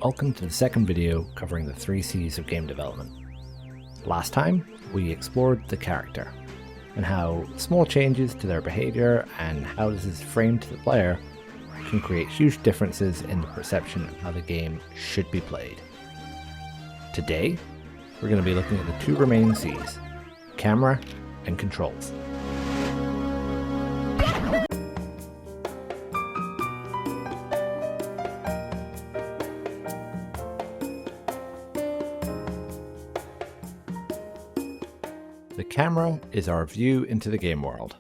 Welcome to the second video covering the 3 C's of game development. Last time, we explored the character, and how small changes to their behaviour and how this is framed to the player can create huge differences in the perception of how the game should be played. Today, we're going to be looking at the 2 remaining C's, camera and controls. The camera is our view into the game world.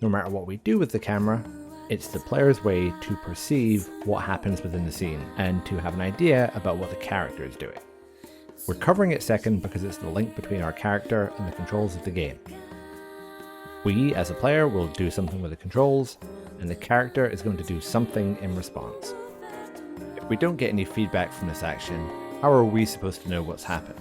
No matter what we do with the camera, it's the player's way to perceive what happens within the scene and to have an idea about what the character is doing. We're covering it second because it's the link between our character and the controls of the game. We, as a player, will do something with the controls, and the character is going to do something in response. If we don't get any feedback from this action, how are we supposed to know what's happened?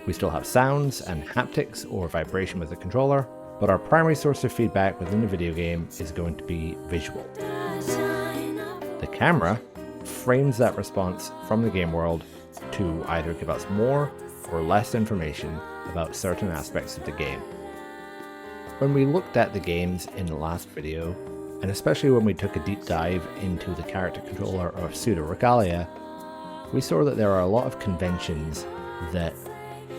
We still have sounds and haptics or vibration with the controller, but our primary source of feedback within the video game is going to be visual. The camera frames that response from the game world to either give us more or less information about certain aspects of the game. When we looked at the games in the last video, and especially when we took a deep dive into the character controller of Pseudo Regalia, we saw that there are a lot of conventions that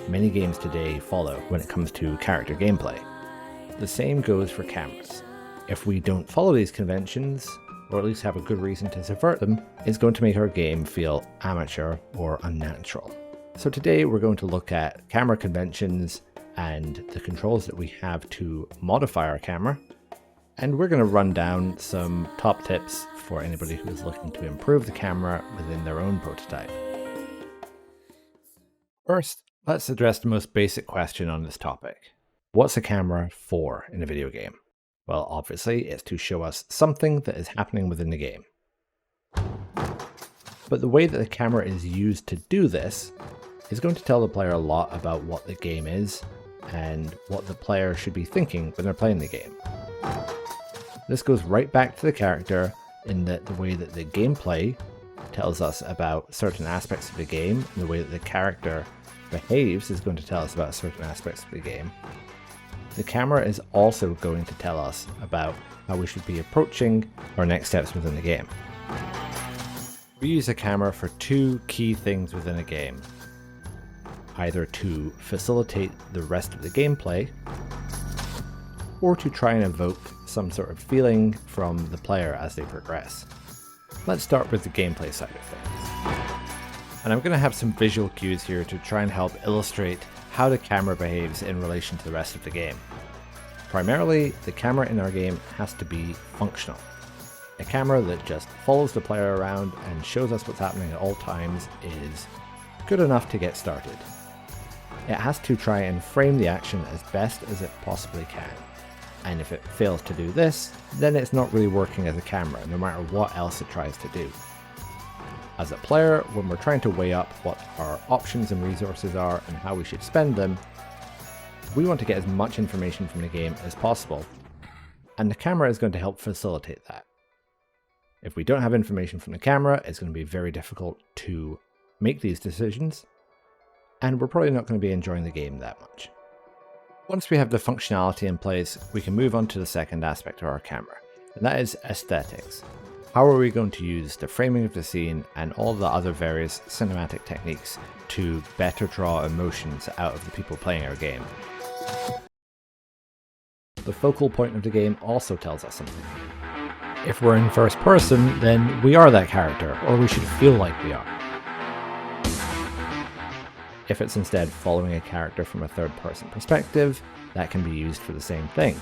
many games today follow when it comes to character gameplay. The same goes for cameras. If we don't follow these conventions, or at least have a good reason to subvert them, it's going to make our game feel amateur or unnatural. So today we're going to look at camera conventions and the controls that we have to modify our camera, and we're going to run down some top tips for anybody who is looking to improve the camera within their own prototype. First, let's address the most basic question on this topic. What's a camera for in a video game? Well, obviously, it's to show us something that is happening within the game. But the way that the camera is used to do this is going to tell the player a lot about what the game is and what the player should be thinking when they're playing the game. This goes right back to the character in that the way that the gameplay tells us about certain aspects of the game, and the way that the character behaves is going to tell us about certain aspects of the game. The camera is also going to tell us about how we should be approaching our next steps within the game. We use a camera for 2 key things within a game. Either to facilitate the rest of the gameplay, or to try and evoke some sort of feeling from the player as they progress. Let's start with the gameplay side of things. And I'm going to have some visual cues here to try and help illustrate how the camera behaves in relation to the rest of the game. Primarily, the camera in our game has to be functional. A camera that just follows the player around and shows us what's happening at all times is good enough to get started. It has to try and frame the action as best as it possibly can. And if it fails to do this, then it's not really working as a camera, no matter what else it tries to do. As a player, when we're trying to weigh up what our options and resources are and how we should spend them, we want to get as much information from the game as possible, and the camera is going to help facilitate that. If we don't have information from the camera, it's going to be very difficult to make these decisions, and we're probably not going to be enjoying the game that much. Once we have the functionality in place, we can move on to the second aspect of our camera, and that is aesthetics. How are we going to use the framing of the scene and all the other various cinematic techniques to better draw emotions out of the people playing our game? The focal point of the game also tells us something. If we're in first person, then we are that character, or we should feel like we are. If it's instead following a character from a third person perspective, that can be used for the same thing.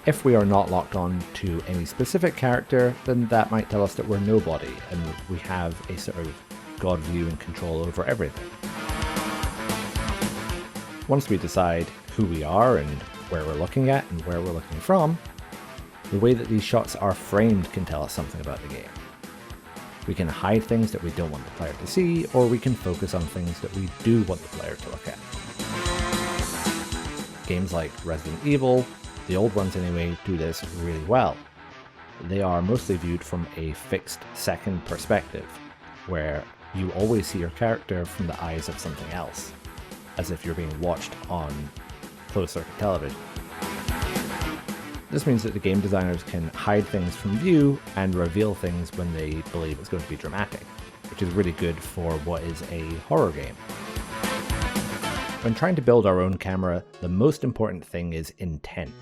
If we are not locked on to any specific character, then that might tell us that we're nobody and we have a sort of god view and control over everything. Once we decide who we are and where we're looking at and where we're looking from, the way that these shots are framed can tell us something about the game. We can hide things that we don't want the player to see, or we can focus on things that we do want the player to look at. Games like Resident Evil, the old ones anyway, do this really well. they are mostly viewed from a fixed second perspective, where you always see your character from the eyes of something else, as if you're being watched on closed circuit television. This means that the game designers can hide things from view and reveal things when they believe it's going to be dramatic, which is really good for what is a horror game. When trying to build our own camera, the most important thing is intent.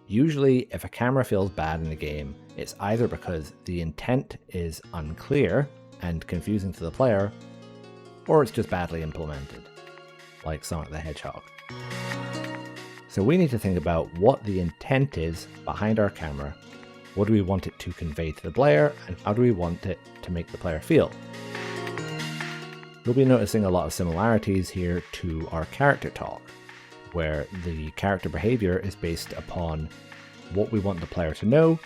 Usually, if a camera feels bad in a game, it's either because the intent is unclear and confusing to the player, or it's just badly implemented, like Sonic the Hedgehog. So we need to think about what the intent is behind our camera, what do we want it to convey to the player, and how do we want it to make the player feel. You'll be noticing a lot of similarities here to our character talk, where the character behavior is based upon what we want the player to know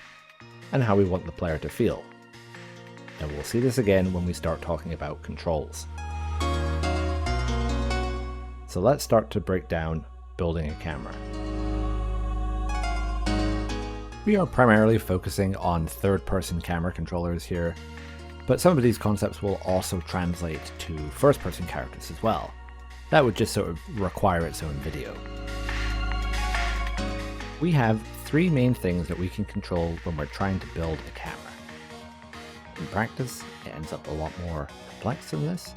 and how we want the player to feel. And we'll see this again when we start talking about controls. So let's start to break down building a camera. We are primarily focusing on third-person camera controllers here, but some of these concepts will also translate to first-person characters as well. That would just sort of require its own video. We have three main things that we can control when we're trying to build a camera. In practice, it ends up a lot more complex than this.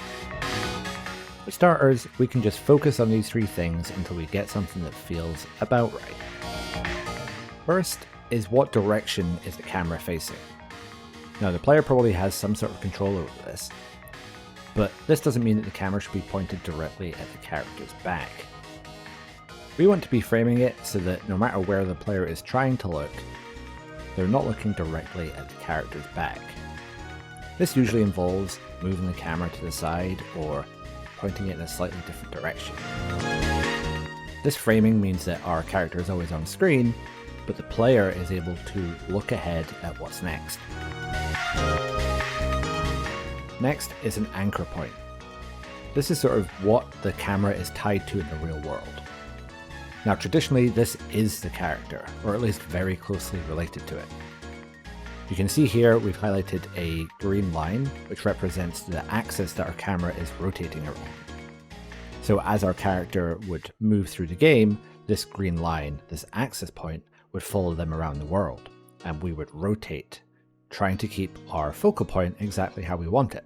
For starters, we can just focus on these three things until we get something that feels about right. First is what direction is the camera facing. Now, the player probably has some sort of control over this, but this doesn't mean that the camera should be pointed directly at the character's back. We want to be framing it so that no matter where the player is trying to look, they're not looking directly at the character's back. This usually involves moving the camera to the side or pointing it in a slightly different direction. This framing means that our character is always on screen, but the player is able to look ahead at what's next. Next is an anchor point. This is sort of what the camera is tied to in the real world. Now, traditionally, this is the character, or at least very closely related to it. You can see here we've highlighted a green line, which represents the axis that our camera is rotating around. So as our character would move through the game, this green line, this axis point, would follow them around the world, and we would rotate, trying to keep our focal point exactly how we want it.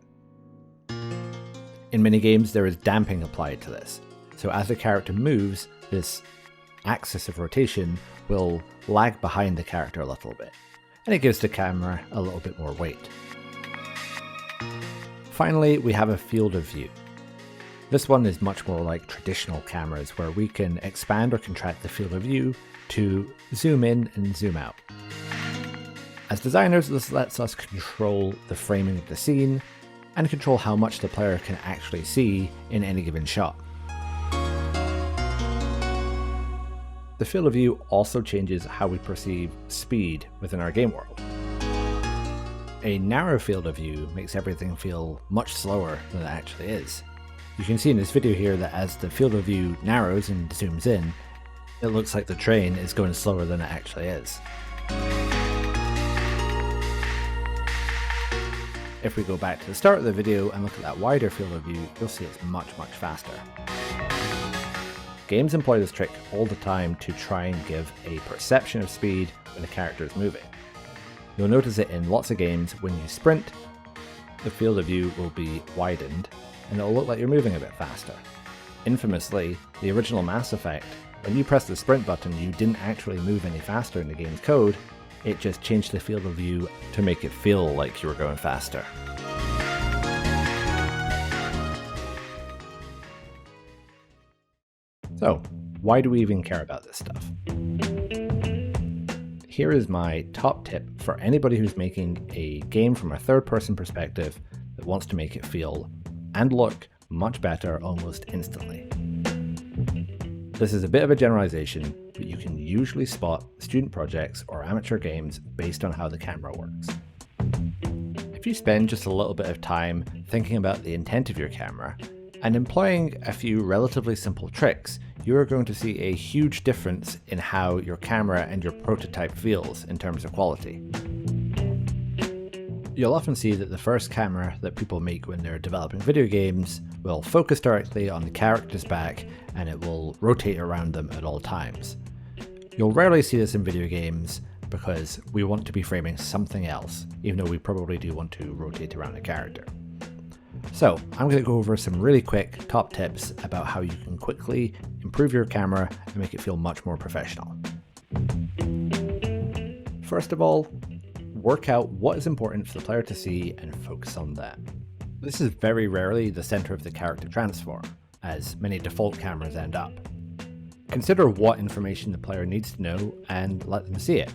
In many games, there is damping applied to this, so as the character moves, this axis of rotation will lag behind the character a little bit, and it gives the camera a little bit more weight. Finally, we have a field of view. This one is much more like traditional cameras, where we can expand or contract the field of view to zoom in and zoom out. As designers, this lets us control the framing of the scene and control how much the player can actually see in any given shot. The field of view also changes how we perceive speed within our game world. A narrow field of view makes everything feel much slower than it actually is. You can see in this video here that as the field of view narrows and zooms in, it looks like the train is going slower than it actually is. If we go back to the start of the video and look at that wider field of view, you'll see it's much, much faster. Games employ this trick all the time to try and give a perception of speed when a character is moving. You'll notice it in lots of games. When you sprint, the field of view will be widened and it'll look like you're moving a bit faster. Infamously, the original Mass Effect, when you pressed the sprint button, you didn't actually move any faster in the game's code, it just changed the field of view to make it feel like you were going faster. So, why do we even care about this stuff? Here is my top tip for anybody who's making a game from a third-person perspective that wants to make it feel and look much better almost instantly. This is a bit of a generalization, but you can usually spot student projects or amateur games based on how the camera works. If you spend just a little bit of time thinking about the intent of your camera and employing a few relatively simple tricks, you are going to see a huge difference in how your camera and your prototype feels in terms of quality. You'll often see that the first camera that people make when they're developing video games will focus directly on the character's back and it will rotate around them at all times. You'll rarely see this in video games because we want to be framing something else, even though we probably do want to rotate around the character. So I'm going to go over some really quick top tips about how you can quickly improve your camera and make it feel much more professional. First of all, work out what is important for the player to see and focus on that. This is very rarely the center of the character transform, as many default cameras end up. Consider what information the player needs to know and let them see it.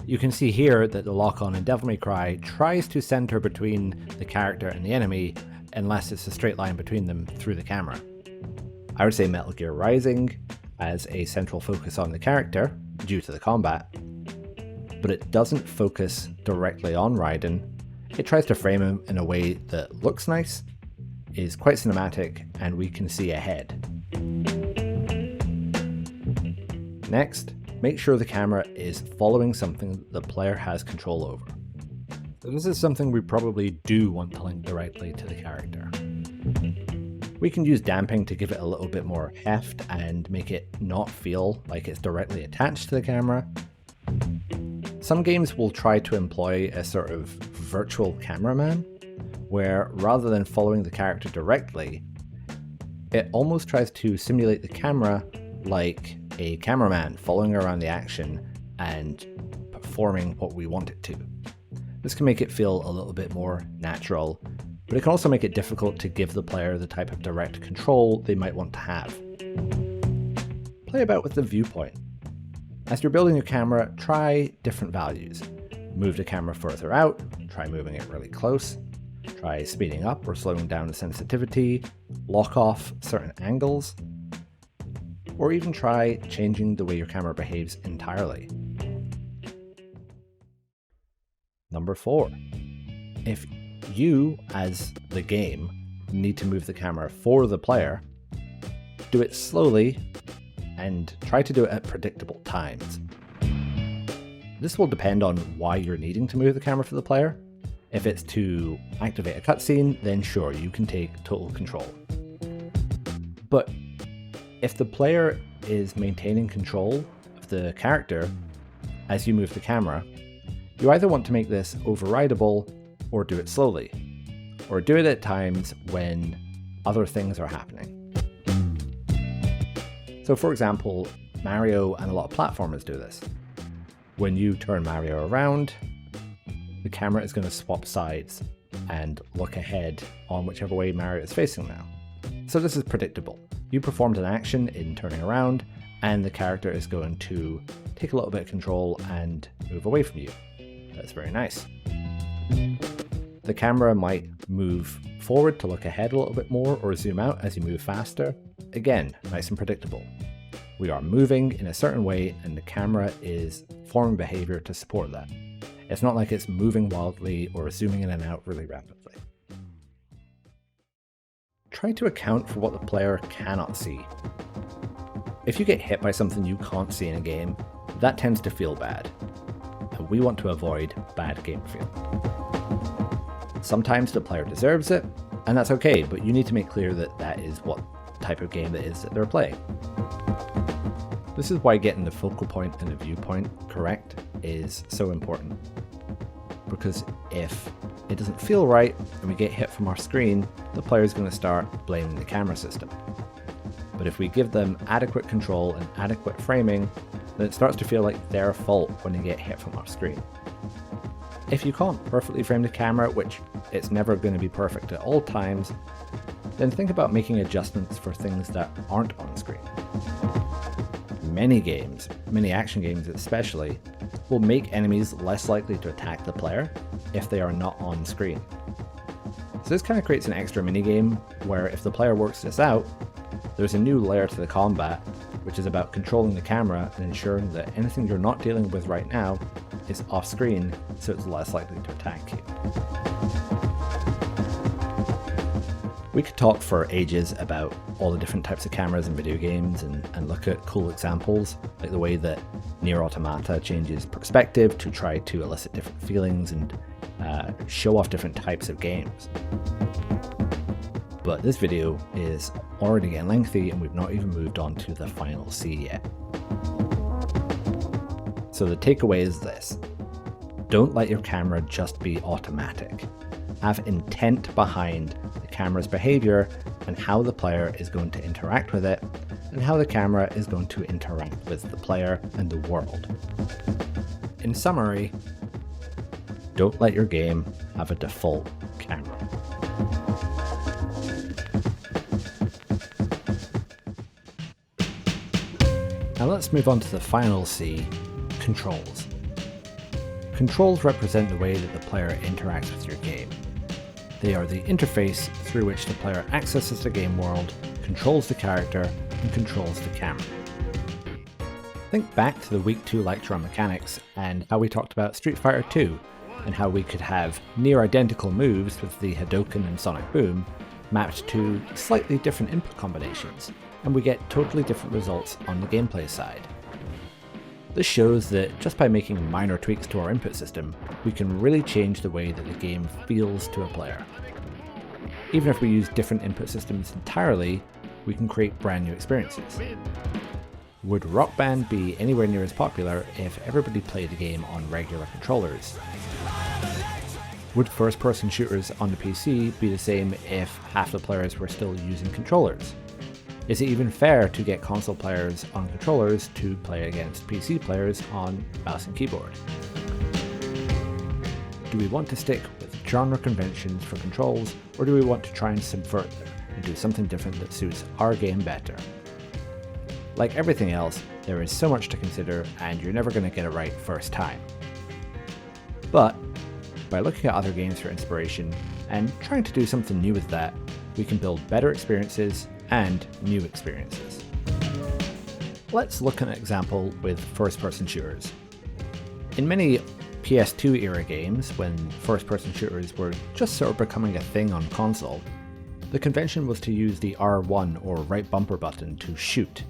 You can see here that the lock-on in Devil May Cry tries to center between the character and the enemy unless it's a straight line between them through the camera. I would say Metal Gear Rising has a central focus on the character due to the combat, but it doesn't focus directly on Raiden. It tries to frame him in a way that looks nice, is quite cinematic, and we can see ahead. Next, make sure the camera is following something the player has control over. So this is something we probably do want to link directly to the character. We can use damping to give it a little bit more heft and make it not feel like it's directly attached to the camera. Some games will try to employ a sort of virtual cameraman, where rather than following the character directly, it almost tries to simulate the camera like a cameraman following around the action and performing what we want it to. This can make it feel a little bit more natural, but it can also make it difficult to give the player the type of direct control they might want to have. Play about with the viewpoint. As you're building your camera, try different values. Move the camera further out, try moving it really close, try speeding up or slowing down the sensitivity, lock off certain angles, or even try changing the way your camera behaves entirely. Number 4. If you, as the game, need to move the camera for the player, do it slowly and try to do it at predictable times. This will depend on why you're needing to move the camera for the player. If it's to activate a cutscene, then sure, you can take total control. But if the player is maintaining control of the character as you move the camera, you either want to make this overrideable or do it slowly, or do it at times when other things are happening. So for example, Mario and a lot of platformers do this. When you turn Mario around, the camera is going to swap sides and look ahead on whichever way Mario is facing now. So this is predictable. You performed an action in turning around, and the character is going to take a little bit of control and move away from you. That's very nice. The camera might move forward to look ahead a little bit more or zoom out as you move faster. Again, nice and predictable. We are moving in a certain way and the camera is forming behavior to support that. It's not like it's moving wildly or zooming in and out really rapidly. Try to account for what the player cannot see. If you get hit by something you can't see in a game, that tends to feel bad. And we want to avoid bad game feel. Sometimes the player deserves it, and that's okay, but you need to make clear that that is what type of game it is that they're playing. This is why getting the focal point and the viewpoint correct is so important. Because if it doesn't feel right and we get hit from our screen, the player is going to start blaming the camera system. But if we give them adequate control and adequate framing, then it starts to feel like their fault when they get hit from our screen. If you can't perfectly frame the camera, which it's never going to be perfect at all times, then think about making adjustments for things that aren't on screen. Many games, many action games especially, will make enemies less likely to attack the player if they are not on screen. So this kind of creates an extra minigame where if the player works this out, there's a new layer to the combat, which is about controlling the camera and ensuring that anything you're not dealing with right now is off screen so it's less likely to attack you. We could talk for ages about all the different types of cameras in video games and look at cool examples, like the way that Nier Automata changes perspective to try to elicit different feelings and show off different types of games. But this video is already getting lengthy and we've not even moved on to the final C yet. So the takeaway is this: don't let your camera just be automatic. Have intent behind the camera's behavior and how the player is going to interact with it, and how the camera is going to interact with the player and the world. In summary, don't let your game have a default camera. Now let's move on to the final C, controls. Controls represent the way that the player interacts with your game. They are the interface through which the player accesses the game world, controls the character, and controls the camera. Think back to the Week 2 lecture on mechanics and how we talked about Street Fighter 2, and how we could have near identical moves with the Hadouken and Sonic Boom mapped to slightly different input combinations, and we get totally different results on the gameplay side. This shows that just by making minor tweaks to our input system, we can really change the way that the game feels to a player. Even if we use different input systems entirely, we can create brand new experiences. Would Rock Band be anywhere near as popular if everybody played the game on regular controllers? Would first-person shooters on the PC be the same if half the players were still using controllers? Is it even fair to get console players on controllers to play against PC players on mouse and keyboard? Do we want to stick with genre conventions for controls, or do we want to try and subvert them and do something different that suits our game better? Like everything else, there is so much to consider and you're never going to get it right first time. But by looking at other games for inspiration and trying to do something new with that, we can build better experiences and new experiences. Let's look at an example with first-person shooters. In many PS2 era games, when first-person shooters were just sort of becoming a thing on console, the convention was to use the R1 or right bumper button to shoot.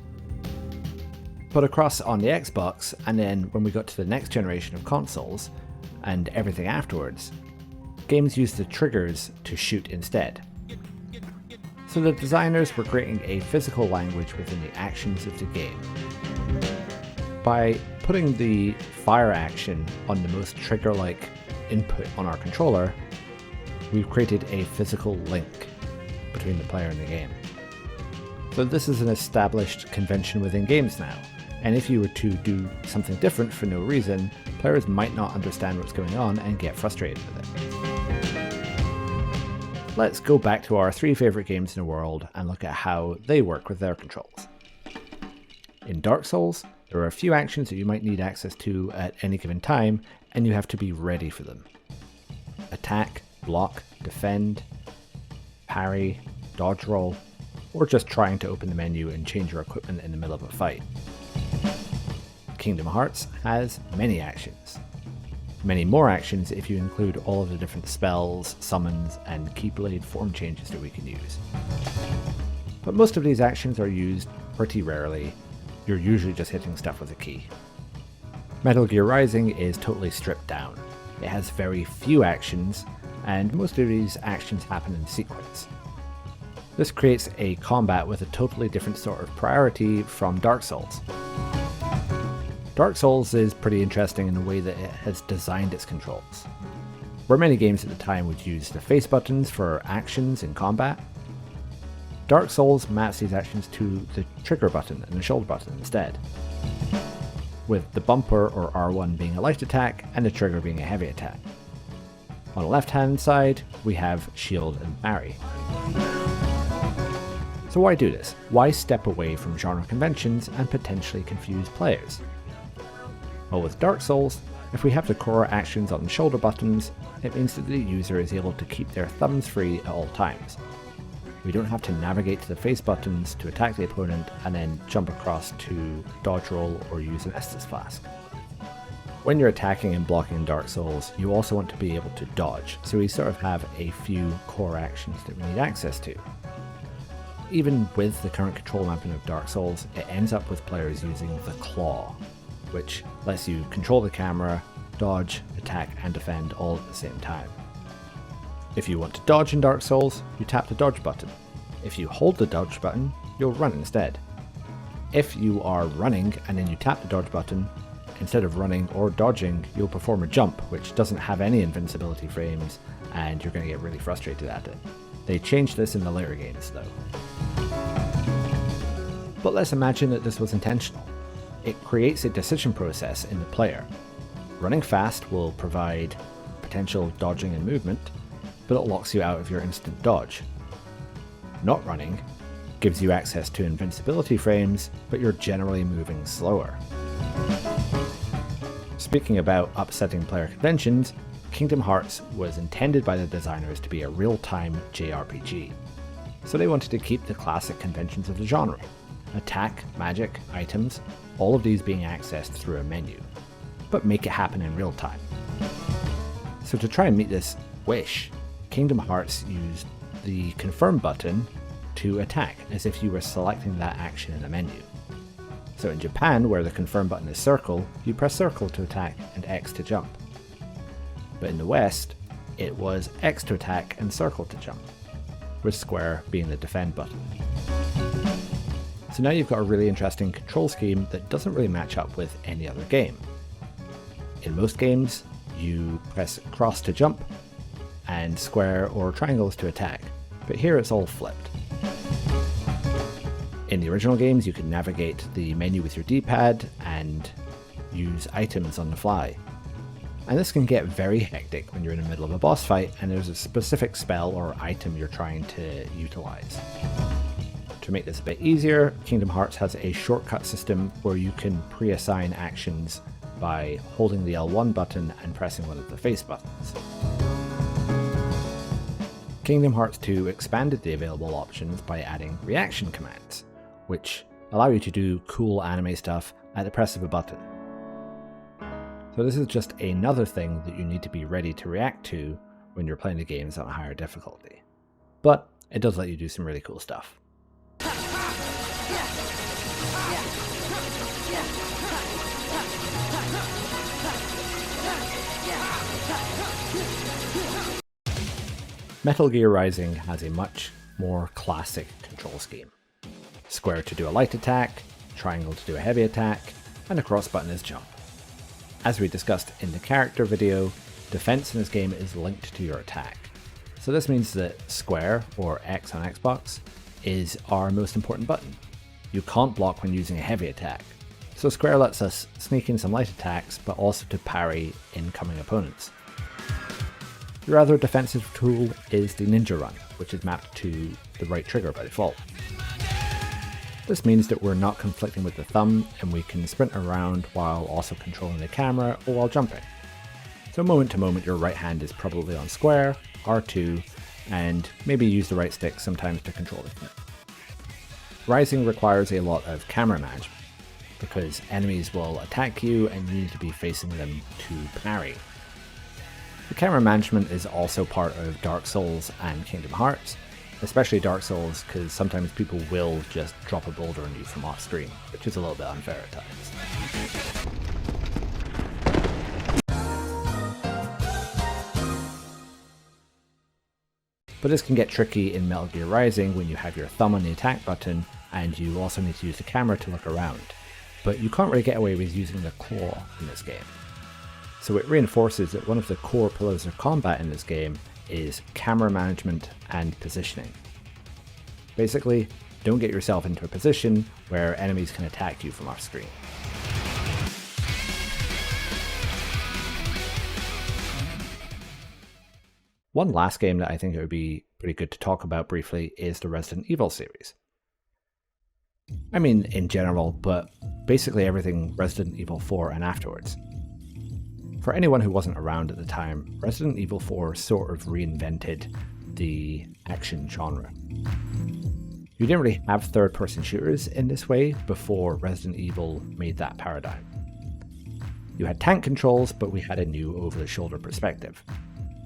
But across on the Xbox, and then when we got to the next generation of consoles, and everything afterwards, games used the triggers to shoot instead. So the designers were creating a physical language within the actions of the game. By putting the fire action on the most trigger-like input on our controller, we've created a physical link between the player and the game. So this is an established convention within games now, and if you were to do something different for no reason, players might not understand what's going on and get frustrated with it. Let's go back to our 3 favorite games in the world and look at how they work with their controls. In Dark Souls, there are a few actions that you might need access to at any given time, and you have to be ready for them. Attack, block, defend, parry, dodge roll, or just trying to open the menu and change your equipment in the middle of a fight. Kingdom Hearts has many actions. Many more actions if you include all of the different spells, summons, and Keyblade form changes that we can use. But most of these actions are used pretty rarely. You're usually just hitting stuff with a key. Metal Gear Rising is totally stripped down. It has very few actions, and most of these actions happen in sequence. This creates a combat with a totally different sort of priority from Dark Souls. Dark Souls is pretty interesting in the way that it has designed its controls. Where many games at the time would use the face buttons for actions in combat, Dark Souls maps these actions to the trigger button and the shoulder button instead, with the bumper or R1 being a light attack and the trigger being a heavy attack. On the left hand side, we have shield and parry. So why do this? Why step away from genre conventions and potentially confuse players? Well, with Dark Souls, if we have the core actions on the shoulder buttons, it means that the user is able to keep their thumbs free at all times. We don't have to navigate to the face buttons to attack the opponent and then jump across to dodge roll or use an Estus Flask. When you're attacking and blocking in Dark Souls, you also want to be able to dodge, so we sort of have a few core actions that we need access to. Even with the current control mapping of Dark Souls, it ends up with players using the claw, which lets you control the camera, dodge, attack and defend all at the same time. If you want to dodge in Dark Souls, you tap the dodge button. If you hold the dodge button, you'll run instead. If you are running and then you tap the dodge button, instead of running or dodging, you'll perform a jump, which doesn't have any invincibility frames, and you're going to get really frustrated at it. They changed this in the later games though. But let's imagine that this was intentional. It creates a decision process in the player. Running fast will provide potential dodging and movement, but it locks you out of your instant dodge. Not running gives you access to invincibility frames, but you're generally moving slower. Speaking about upsetting player conventions, Kingdom Hearts was intended by the designers to be a real-time JRPG. So they wanted to keep the classic conventions of the genre. Attack, magic, items, all of these being accessed through a menu, but make it happen in real time. So to try and meet this wish, Kingdom Hearts used the confirm button to attack, as if you were selecting that action in the menu. So in Japan, where the confirm button is circle, you press circle to attack and X to jump. But in the West, it was X to attack and circle to jump, with square being the defend button. So now you've got a really interesting control scheme that doesn't really match up with any other game. In most games, you press cross to jump, and square or triangles to attack, but here it's all flipped. In the original games, you could navigate the menu with your D-pad and use items on the fly. And this can get very hectic when you're in the middle of a boss fight and there's a specific spell or item you're trying to utilize. To make this a bit easier, Kingdom Hearts has a shortcut system where you can pre-assign actions by holding the L1 button and pressing one of the face buttons. Kingdom Hearts 2 expanded the available options by adding reaction commands, which allow you to do cool anime stuff at the press of a button. So this is just another thing that you need to be ready to react to when you're playing the games on a higher difficulty. But it does let you do some really cool stuff. Metal Gear Rising has a much more classic control scheme. Square to do a light attack, triangle to do a heavy attack, and a cross button is jump. As we discussed in the character video, defense in this game is linked to your attack. So this means that square, or X on Xbox, is our most important button. You can't block when using a heavy attack. So square lets us sneak in some light attacks, but also to parry incoming opponents. Your other defensive tool is the ninja run, which is mapped to the right trigger by default. This means that we're not conflicting with the thumb and we can sprint around while also controlling the camera or while jumping. So moment to moment your right hand is probably on square, R2, and maybe use the right stick sometimes to control it. Rising requires a lot of camera management, because enemies will attack you and you need to be facing them to parry. The camera management is also part of Dark Souls and Kingdom Hearts, especially Dark Souls, because sometimes people will just drop a boulder on you from off screen, which is a little bit unfair at times. But this can get tricky in Metal Gear Rising when you have your thumb on the attack button and you also need to use the camera to look around. But you can't really get away with using the claw in this game. So it reinforces that one of the core pillars of combat in this game is camera management and positioning. Basically, don't get yourself into a position where enemies can attack you from off screen. One last game that I think it would be pretty good to talk about briefly is the Resident Evil series. I mean in general, but basically everything Resident Evil 4 and afterwards. For anyone who wasn't around at the time, Resident Evil 4 sort of reinvented the action genre. You didn't really have third-person shooters in this way before Resident Evil made that paradigm. You had tank controls, but we had a new over-the-shoulder perspective.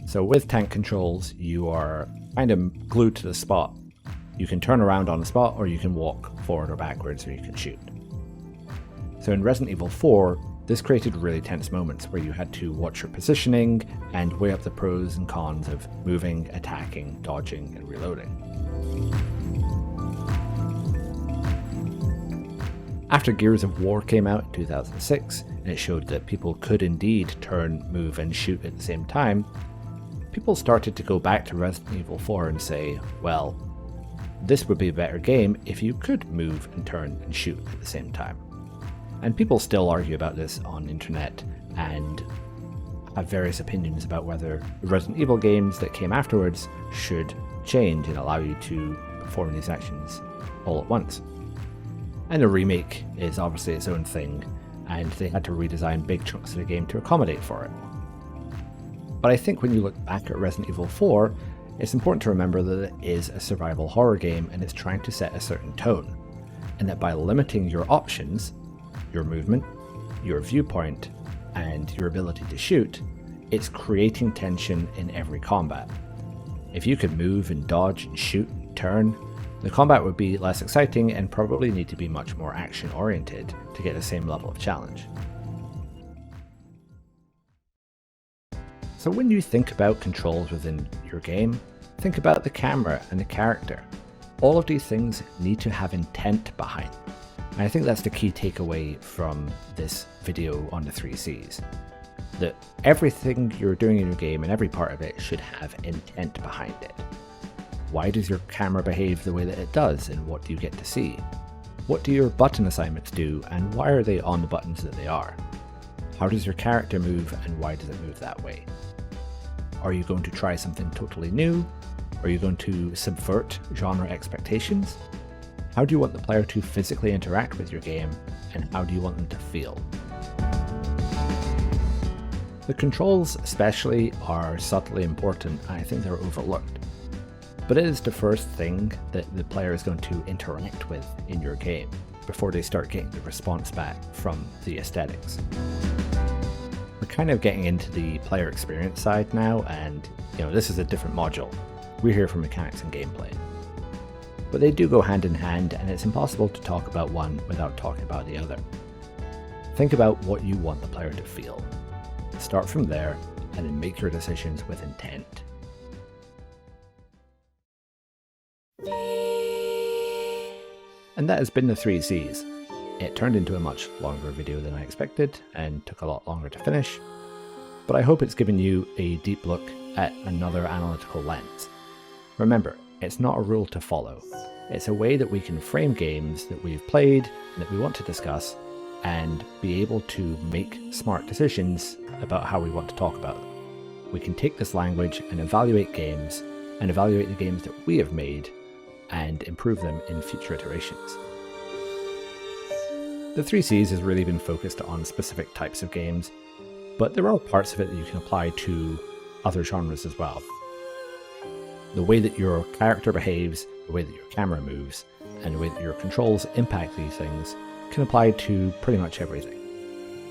So with tank controls, you are kind of glued to the spot. You can turn around on the spot, or you can walk forward or backwards, or you can shoot. So in Resident Evil 4, this created really tense moments where you had to watch your positioning and weigh up the pros and cons of moving, attacking, dodging, and reloading. After Gears of War came out in 2006, and it showed that people could indeed turn, move, and shoot at the same time, people started to go back to Resident Evil 4 and say, well, this would be a better game if you could move and turn and shoot at the same time. And people still argue about this on the internet and have various opinions about whether the Resident Evil games that came afterwards should change and allow you to perform these actions all at once. And a remake is obviously its own thing, and they had to redesign big chunks of the game to accommodate for it. But I think when you look back at Resident Evil 4, it's important to remember that it is a survival horror game and it's trying to set a certain tone, and that by limiting your options, your movement, your viewpoint, and your ability to shoot, it's creating tension in every combat. If you could move and dodge and shoot and turn, the combat would be less exciting and probably need to be much more action-oriented to get the same level of challenge. So when you think about controls within your game, think about the camera and the character. All of these things need to have intent behind them. And I think that's the key takeaway from this video on the 3 Cs. That everything you're doing in your game and every part of it should have intent behind it. Why does your camera behave the way that it does, and what do you get to see? What do your button assignments do, and why are they on the buttons that they are? How does your character move, and why does it move that way? Are you going to try something totally new? Are you going to subvert genre expectations? How do you want the player to physically interact with your game, and how do you want them to feel? The controls especially are subtly important, and I think they're overlooked. But it is the first thing that the player is going to interact with in your game before they start getting the response back from the aesthetics. We're kind of getting into the player experience side now, and this is a different module. We're here for mechanics and gameplay. But they do go hand in hand, and it's impossible to talk about one without talking about the other. Think about what you want the player to feel. Start from there, and then make your decisions with intent. And that has been the 3 Cs. It turned into a much longer video than I expected, and took a lot longer to finish, but I hope it's given you a deep look at another analytical lens. Remember, it's not a rule to follow. It's a way that we can frame games that we've played and that we want to discuss, and be able to make smart decisions about how we want to talk about them. We can take this language and evaluate games, and evaluate the games that we have made, and improve them in future iterations. The 3 Cs has really been focused on specific types of games, but there are parts of it that you can apply to other genres as well. The way that your character behaves, the way that your camera moves, and the way that your controls impact these things can apply to pretty much everything.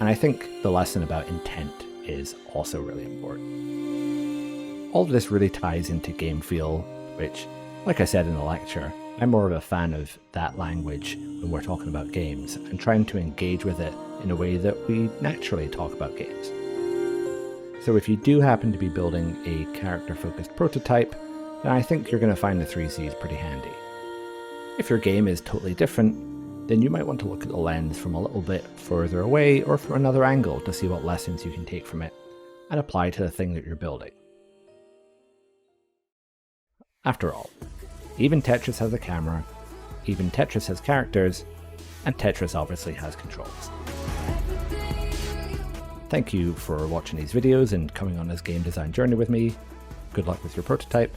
And I think the lesson about intent is also really important. All of this really ties into game feel, which, like I said in the lecture, I'm more of a fan of that language when we're talking about games, and trying to engage with it in a way that we naturally talk about games. So if you do happen to be building a character-focused prototype, then I think you're going to find the 3 Cs pretty handy. If your game is totally different, then you might want to look at the lens from a little bit further away or from another angle to see what lessons you can take from it and apply to the thing that you're building. After all, even Tetris has a camera, even Tetris has characters, and Tetris obviously has controls. Thank you for watching these videos and coming on this game design journey with me. Good luck with your prototype,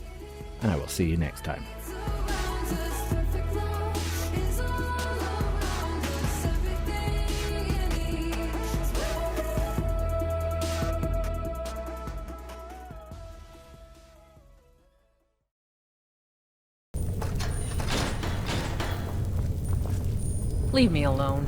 and I will see you next time. Leave me alone.